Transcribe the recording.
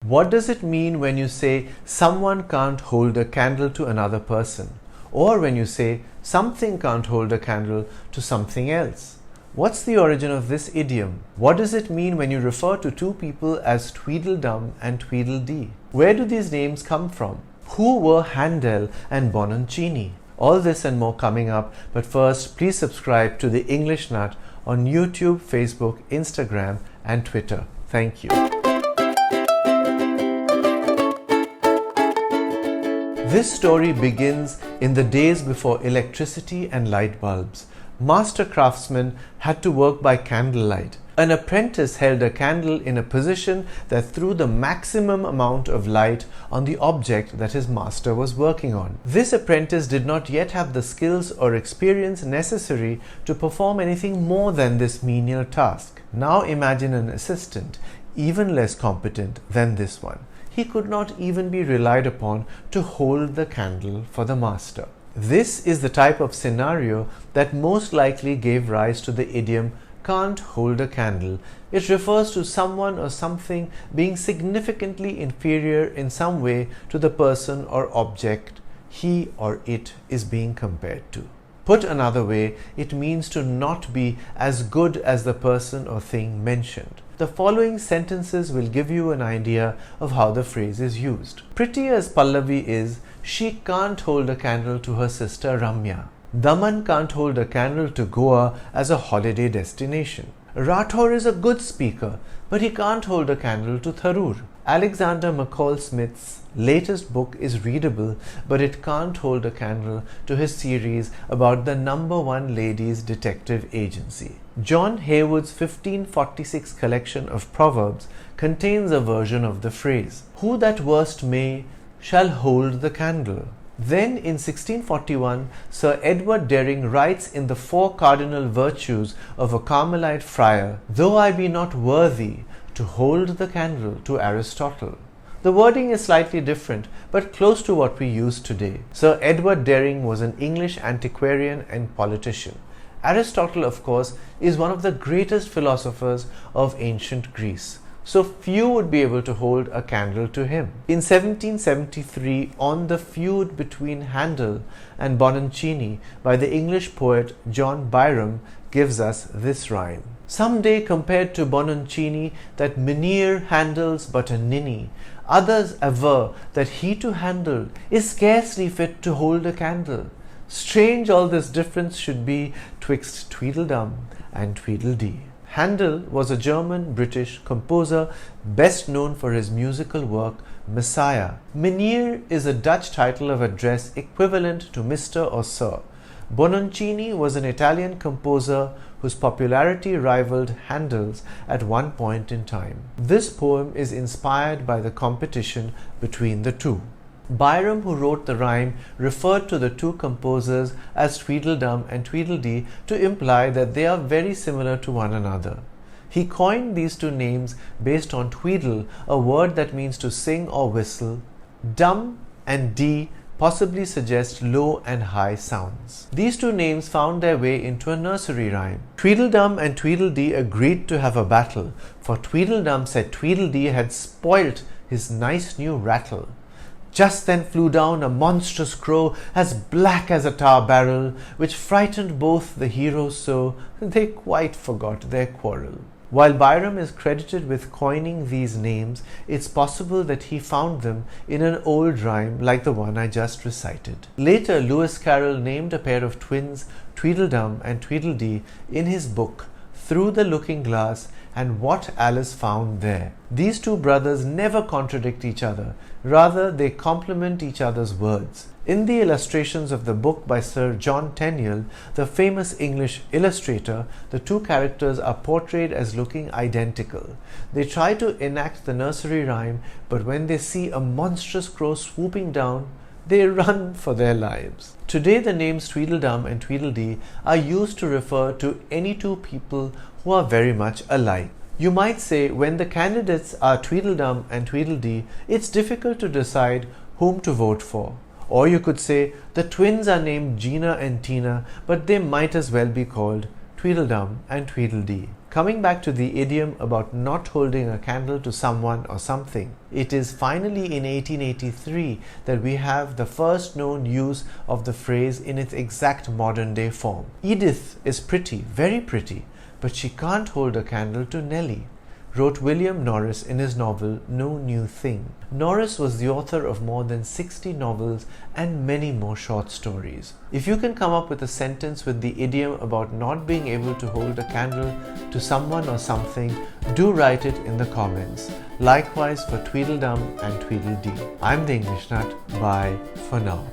What does it mean when you say someone can't hold a candle to another person? Or when you say something can't hold a candle to something else? What's the origin of this idiom? What does it mean when you refer to two people as Tweedledum and Tweedledee? Where do these names come from? Who were Handel and Bononcini? All this and more coming up, but first please subscribe to The English Nut on YouTube, Facebook, Instagram and Twitter. Thank you. This story begins in the days before electricity and light bulbs. Master craftsmen had to work by candlelight. An apprentice held a candle in a position that threw the maximum amount of light on the object that his master was working on. This apprentice did not yet have the skills or experience necessary to perform anything more than this menial task. Now imagine an assistant, even less competent than this one. He could not even be relied upon to hold the candle for the master. This is the type of scenario that most likely gave rise to the idiom "can't hold a candle." It refers to someone or something being significantly inferior in some way to the person or object he or it is being compared to. Put another way, it means to not be as good as the person or thing mentioned. The following sentences will give you an idea of how the phrase is used. Pretty as Pallavi is, she can't hold a candle to her sister Ramya. Daman can't hold a candle to Goa as a holiday destination. Rathore is a good speaker, but he can't hold a candle to Tharur. Alexander McCall Smith's latest book is readable, but it can't hold a candle to his series about the #1 ladies detective agency. John Haywood's 1546 collection of proverbs contains a version of the phrase, "Who that worst may shall hold the candle." Then in 1641, Sir Edward Dering writes in the 4 cardinal virtues of a Carmelite friar, "Though I be not worthy to hold the candle to Aristotle." The wording is slightly different, but close to what we use today. Sir Edward Dering was an English antiquarian and politician. Aristotle, of course, is one of the greatest philosophers of ancient Greece, so few would be able to hold a candle to him. In 1773, on the feud between Handel and Bononcini by the English poet John Byrom gives us this rhyme. Some day compared to Bononcini, that Mynheer Handel's but a ninny. Others aver that he to Handel is scarcely fit to hold a candle. Strange all this difference should be twixt Tweedledum and Tweedledee. Handel was a German-British composer best known for his musical work Messiah. Mynheer is a Dutch title of address equivalent to Mr. or Sir. Bononcini was an Italian composer whose popularity rivaled Handel's at one point in time. This poem is inspired by the competition between the two. Byrom, who wrote the rhyme, referred to the two composers as Tweedledum and Tweedledee to imply that they are very similar to one another. He coined these two names based on tweedle, a word that means to sing or whistle. Dum and dee possibly suggest low and high sounds. These two names found their way into a nursery rhyme. Tweedledum and Tweedledee agreed to have a battle, for Tweedledum said Tweedledee had spoilt his nice new rattle. Just then flew down a monstrous crow, as black as a tar barrel, which frightened both the heroes so, they quite forgot their quarrel. While Byrom is credited with coining these names, it's possible that he found them in an old rhyme like the one I just recited. Later, Lewis Carroll named a pair of twins, Tweedledum and Tweedledee, in his book Through the Looking Glass and What Alice Found There. These two brothers never contradict each other, rather they complement each other's words. In the illustrations of the book by Sir John Tenniel, the famous English illustrator, the two characters are portrayed as looking identical. They try to enact the nursery rhyme, but when they see a monstrous crow swooping down, they run for their lives. Today the names Tweedledum and Tweedledee are used to refer to any two people who are very much alike. You might say when the candidates are Tweedledum and Tweedledee, it's difficult to decide whom to vote for. Or you could say the twins are named Gina and Tina, but they might as well be called Tweedledum and Tweedledee. Coming back to the idiom about not holding a candle to someone or something, it is finally in 1883 that we have the first known use of the phrase in its exact modern day form. Edith is pretty, very pretty, but she can't hold a candle to Nellie, wrote William Norris in his novel No New Thing. Norris was the author of more than 60 novels and many more short stories. If you can come up with a sentence with the idiom about not being able to hold a candle to someone or something, do write it in the comments. Likewise for Tweedledum and Tweedledee. I'm the English Nut. Bye for now.